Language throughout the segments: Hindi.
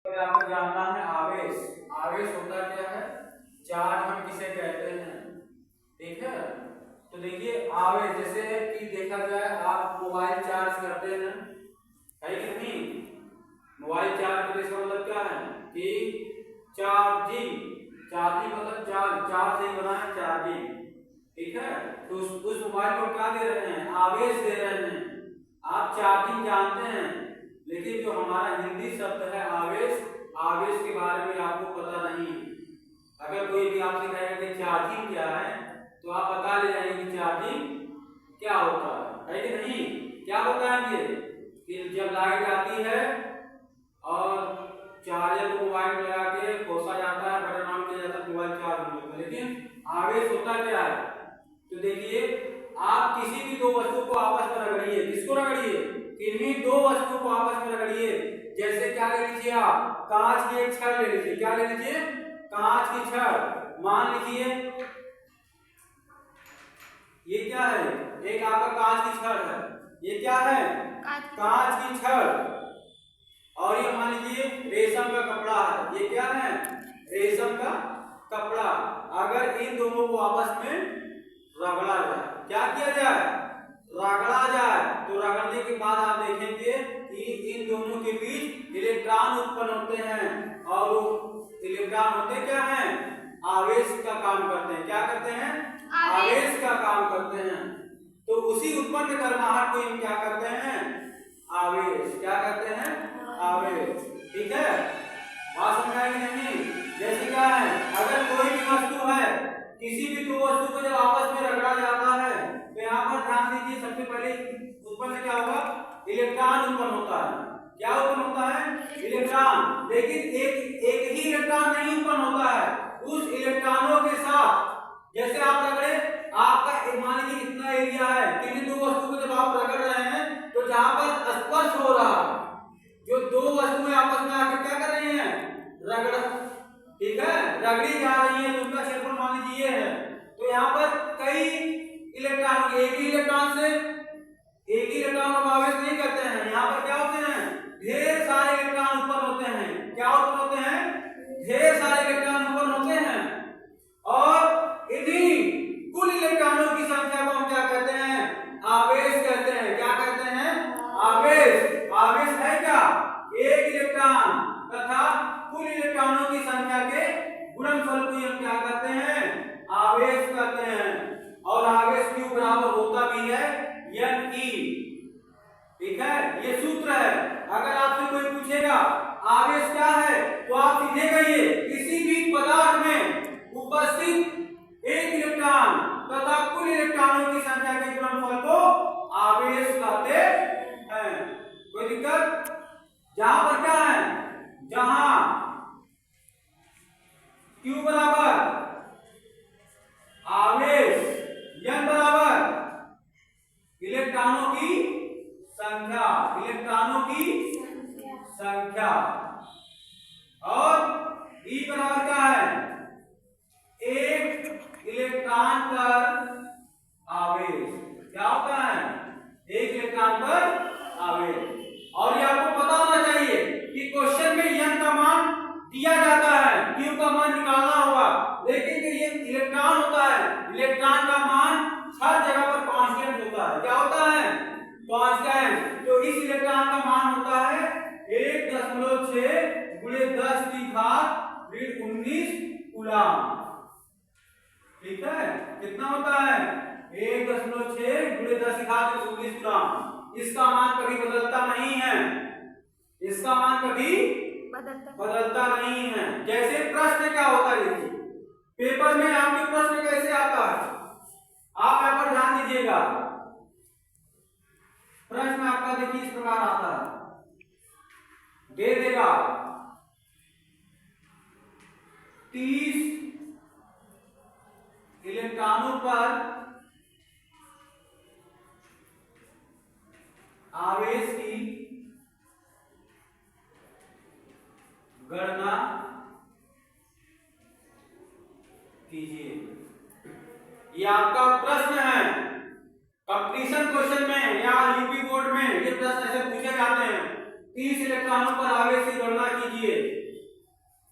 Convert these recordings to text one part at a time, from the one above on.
तो आपको जानना है आवेश। आवेश होता क्या है? चार्ज हम किसे कहते हैं, ठीक है। तो देखिए आवेश जैसे कि देखा जाए आप मोबाइल चार्ज करते हैं, है कि नहीं? मोबाइल चार्ज करने का मतलब क्या है कि चार्जिंग, चार्जिंग मतलब चार्ज से बना है चार्जिंग, ठीक है। तो उस मोबाइल को क्या दे रहे हैं? आवेश दे रहे हैं। आप चार्जिंग जानते हैं, लेकिन जो हमारा हिंदी शब्द है आवेश, आवेश के बारे में आपको पता नहीं। अगर कोई भी आपसे कहेगा कि चार्जिंग क्या है, तो आप बता ले जाएंगे कि चार्जिंग क्या होता है कि नहीं? क्या बताएंगे कि जब लाइट आती है और चार्जर को मोबाइल में लगा के खोसा जाता है, बटन ऑन किया जाता है, मोबाइल चार्ज हो जाता है। लेकिन आवेश होता क्या है? तो देखिए आप किसी भी दो वस्तु को आपस में रगड़िए। किसको रगड़िए? किन्हीं दो वस्तु को आपस में रगड़िए। जैसे क्या ले लीजिए आप, कांच की एक छड़ ले लीजिए। क्या ले लीजिए? कांच की छड़। मान लीजिए ये क्या है? एक आपका कांच की छड़ है। ये क्या है? कांच की छड़। और ये मान लीजिए रेशम का कपड़ा है। ये क्या है? रेशम का कपड़ा। अगर इन दोनों को आपस में रगड़ा जाए, क्या किया जाए? रगड़ा जाए। तो रगड़ने के बाद आप देखेंगे कि इन दोनों के बीच इलेक्ट्रॉन उत्पन्न होते हैं, और वो इलेक्ट्रॉन होते क्या हैं? आवेश का काम करते हैं। क्या करते हैं? आवेश का काम करते हैं। तो उसी उत्पन्न गर्माहट को हम क्या करते हैं? आवेश। क्या करते हैं? आवेश। ठीक है, बात समझ आई कि नहीं? जैसे क्या है, अगर कोई भी वस्तु है, किसी भी दो वस्तु को जब आपस में रगड़ा जाता है, तो यहाँ पर ध्यान दीजिए, सबसे पहले उत्पन्न क्या होगा? इलेक्ट्रॉन उत्पन्न होता है। क्या उत्पन्न होता है? इलेक्ट्रॉन। लेकिन एक ही इलेक्ट्रॉन नहीं उत्पन्न होता है। उस इलेक्ट्रॉनों के साथ जैसे आप रगड़े, आपका मान लीजिए इतना एरिया है, किसी दो वस्तु को जब आप रगड़ रहे हैं, तो जहां पर स्पर्श हो रहा है, जो दो वस्तुएं आपस में आकर क्या कर रही हैं? रगड़, ठीक है, रगड़ी जा रही है, तो उनका क्षेत्रफल मान लीजिए ये है। तो यहाँ पर कई इलेक्ट्रॉन, एक ही इलेक्ट्रॉन से एक ही इलेक्ट्रॉन को आवेश नहीं करते हैं। यहाँ पर क्या होते हैं? ढेर सारे इलेक्ट्रॉन उत्पन्न होते हैं। क्या उत्पन्न होते हैं? ढेर सारे इलेक्ट्रॉन उत्पन्न होते हैं। और इन्हीं कुल इलेक्ट्रॉनों की संख्या को हम क्या कहते हैं? आवेश कहते हैं। क्या कहते हैं? आवेश। आवेश है क्या? एक इलेक्ट्रॉन तथा कुल इलेक्ट्रॉनों की संख्या के गुणनफल को हम क्या कहते हैं? आवेश कहते हैं। और आवेश Q बराबर होता भी है Ne। ठीक है, ये सूत्र है। अगर आपसे कोई पूछेगा आवेश क्या है, तो आप सीधे कहिए किसी भी पदार्थ में उपस्थित एक इलेक्ट्रॉन तथा कुल इलेक्ट्रॉनों की संख्या के गुणनफल को आवेश कहते हैं। कोई दिक्कत? जहां पर क्या है? जहां Q बराबर आवेश, N बराबर इलेक्ट्रॉनों की संख्या, इलेक्ट्रॉनों की संख्या, और E बराबर क्या है? एक इलेक्ट्रॉन पर आवेश। क्या होता है? एक इलेक्ट्रॉन पर आवेश। और ये आपको पता होना चाहिए कि क्वेश्चन में N का मान दिया जाता है, Q का मान निकालना होगा, लेकिन ये इलेक्ट्रॉन होता है, इलेक्ट्रॉन का मान हर जगह पर कांस्टेंट होता है। क्या होता है? कांस्टेंट। तो इस इलेक्ट्रॉन का मान होता है 1.6 गुणे 10 की घात 19 कूलम। ठीक है, कितना होता है? 1.6 गुणे 10 की घात 19 कूलम। इसका मान कभी बदलता नहीं है। इसका मान कभी बदलता नहीं है। जैसे प्रश्न क्या होता है, देखिए पेपर में आपके प्रश्न कैसे आता है, आप यहाँ पर ध्यान दीजिएगा। प्रश्न आपका देखिए इस प्रकार आता है, दे देगा 30 इलेक्ट्रॉनों पर आवेश की गणना कीजिए। ये आपका प्रश्न है। कंपटीशन क्वेश्चन में या यूपी बोर्ड में ये प्रश्न ऐसे पूछे जाते हैं 30 इलेक्ट्रॉनों पर आवेश की गणना कीजिए।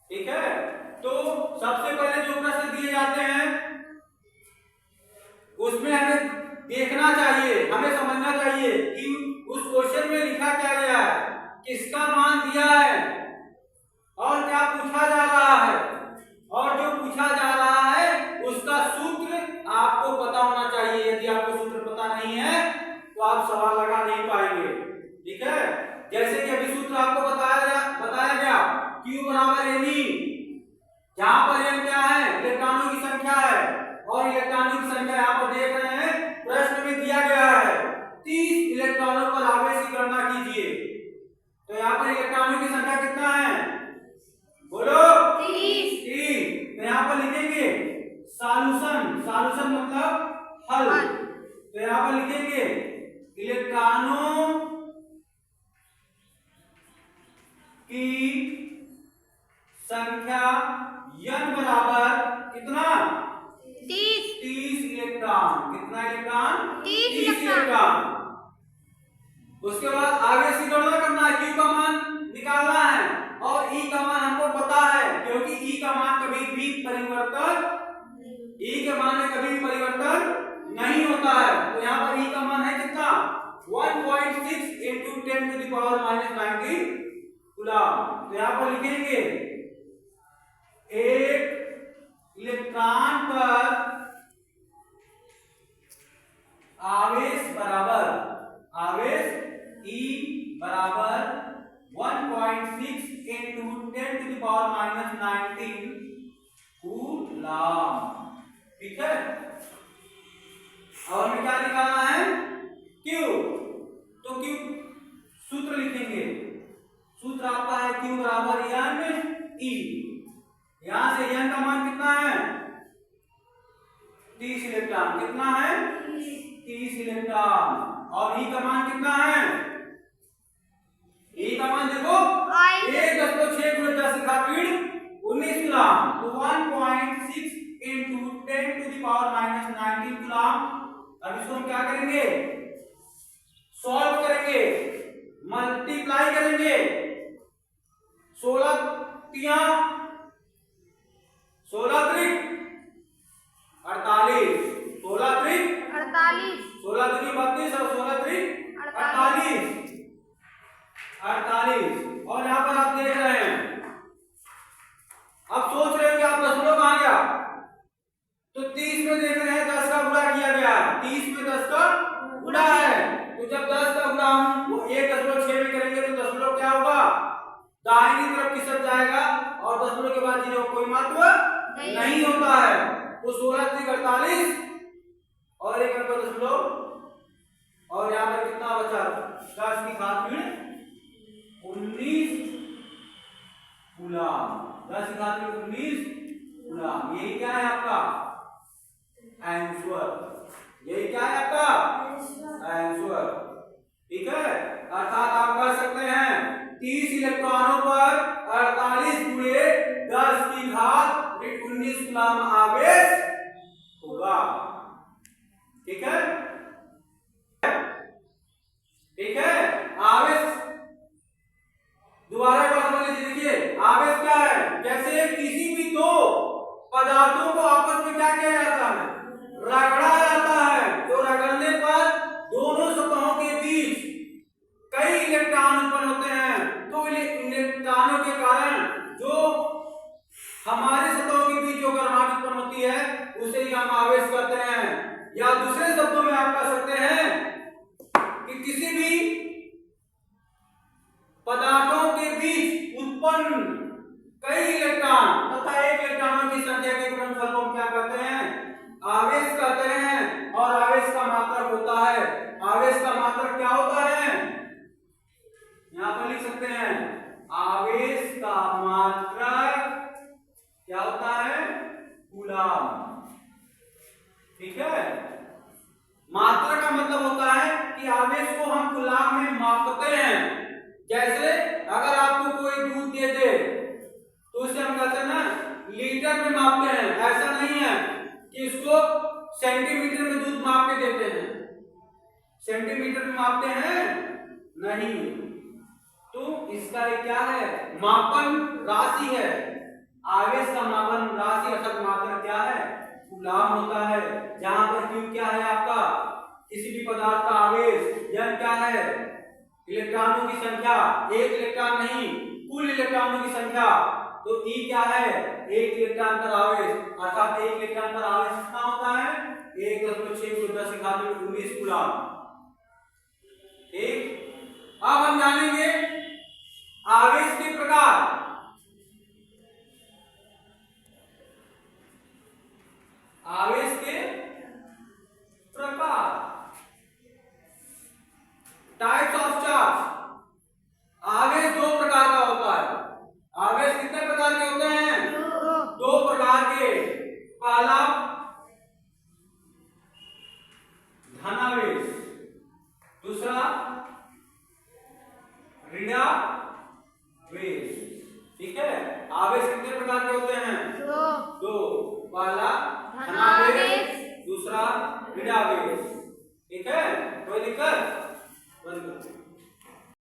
ठीक है, तो सबसे पहले जो प्रश्न दिए जाते हैं उसमें हमें देखना चाहिए, हमें समझना चाहिए कि उस क्वेश्चन में लिखा क्या गया है, किसका मान दिया है और क्या पूछा जा रहा है, और जो पूछा जा रहा है उसका सूत्र आपको पता होना चाहिए। यदि आपको सूत्र पता नहीं है तो आप सवाल लगा नहीं पाएंगे। ठीक है, जैसे कि अभी सूत्र आपको बताया गया Q बराबर NE, जहां पर n क्या है, इलेक्ट्रॉनों की संख्या है, और इलेक्ट्रॉनों की संख्या यहाँ पर देख रहे हैं प्रश्न में दिया गया है 30 इलेक्ट्रॉनों पर आवेश की गणना कीजिए। तो यहाँ पर इलेक्ट्रॉनों की संख्या कितना है, बोलो 30। तो यहाँ पर लिखेंगे सॉल्यूशन, सॉल्यूशन मतलब हल। तो यहाँ पर लिखेंगे इलेक्ट्रॉनों की संख्या n बराबर कितना, 30 इलेक्ट्रॉन। कितना इलेक्ट्रॉन, 30 इलेक्ट्रॉन। उसके बाद आवेश की गणना करना है, Q का मान निकालना है, और E का मान हमको पता है क्योंकि E का मान कभी भी परिवर्तन, E के मान में कभी भी परिवर्तन नहीं होता है। तो यहाँ पर E का मान है कितना, 1.6 × 10⁻⁻19 कूलम। तो यहाँ पर लिखेंगे एक इलेक्ट्रॉन पर आवेश बराबर, आवेश E बराबर 1.6 × 10⁻⁻19 कूलम। ठीक है, और हमें क्या निकालना है, Q। तो Q सूत्र लिखेंगे, सूत्र आपका है Q बराबर NE। यहां से n का मान कितना है, 30 इलेक्ट्रॉन। कितना है, 30 इलेक्ट्रॉन। और E का मान कितना है, E का मान देखो 1.6 × 10⁻19 कूलम। तो 1.6 × 10⁻⁻19 कूलम। अब इसको हम क्या करेंगे, सॉल्व करेंगे, मल्टीप्लाई करेंगे। 16 तिया 16 त्रिक 48, 16 त्रिक 48, 16 त्रिक 32 और 16 त्रिक 48। और यहाँ पर आप देख रहे हैं, अब सोच रहे हैं कि आप दशमलव कहाँ गया, तो 30 में देख रहे हैं 10 का गुणा किया गया, 30 में 10 का गुणा है। तो जब 10 का गुणा हम 1.6 में करेंगे तो दशमलव क्या होगा, दाहिनी तरफ खिसक जाएगा, और दशमलव के बाद जीरो कोई महत्व नहीं होता है। तो 16 त्रिक 48 और एक अंक दशमलव, और यहाँ पर कितना बचा, 10 की घात 19 कूलम। 10 की घात 19 कूलम। यही क्या है आपका आंसर, यही क्या है आपका आंसर। ठीक है, अर्थात आप कह सकते हैं 30 इलेक्ट्रॉनों पर 48 × 10 की घात 19 कूलम आवेश होगा। ठीक है, ठीक है। आवेश दोबारा एक बार समझ लीजिए, देखिए आवेश क्या है, जैसे किसी भी दो पदार्थों को आपस में क्या किया जाता है, रगड़ा जाता है। तो रगड़ने पर दोनों सतहों के बीच कई इलेक्ट्रॉन उत्पन्न होते हैं। तो इलेक्ट्रॉनों के कारण जो हमारे सतहों के बीच जो गर्माहट उत्पन्न होती है उसे ही हम आवेश कहते हैं। या दूसरे शब्दों में आप कह सकते हैं कि किसी भी पदार्थों के बीच उत्पन्न कई इलेक्ट्रॉन तथा एक इलेक्ट्रॉनों की संख्या के गुणनफल को हम क्या कहते हैं, आवेश कहते हैं। और आवेश का मात्रक होता है, आवेश का मात्रक क्या होता है, यहां पर लिख सकते हैं आवेश का मात्रक क्या होता है, कूलम। ठीक है, मात्रक का मतलब होता है कि आवेश को हम कूलम में मापते हैं। जैसे अगर आपको कोई दूध दे दे तो उसे हम कहते हैं ना लीटर में मापते हैं। ऐसा नहीं है कि इसको सेंटीमीटर में दूध माप के देते हैं, सेंटीमीटर में मापते हैं नहीं। तो इसका एक क्या है, मापन राशि है। आवेश का मापन राशि अर्थात मापन क्या है, कूलाम होता है। जहां पर Q क्या है आपका, किसी भी पदार्थ का आवेश, यह क्या है, इलेक्ट्रॉनों की संख्या, एक इलेक्ट्रॉन नहीं कुल इलेक्ट्रॉनों की संख्या। तो E क्या है, एक इलेक्ट्रॉन पर आवेश, अर्थात एक इलेक्ट्रॉन पर आवेश कितना होता है, 1.6×10⁻19 कूलाम। ठीक, अब हम जानेंगे आवेश के प्रकार। आवेश के प्रकार, टाइप्स ऑफ चार्ज। आवेश दो प्रकार का होता है। आवेश कितने प्रकार के होते हैं, दो प्रकार के। पहला धनावेश, दूसरा ऋणावेश। ठीक है, आवेश कितने प्रकार के होते हैं, दो। पहला धनावेश, दूसरा ऋणावेश। ठीक है, कोई दिक्कत?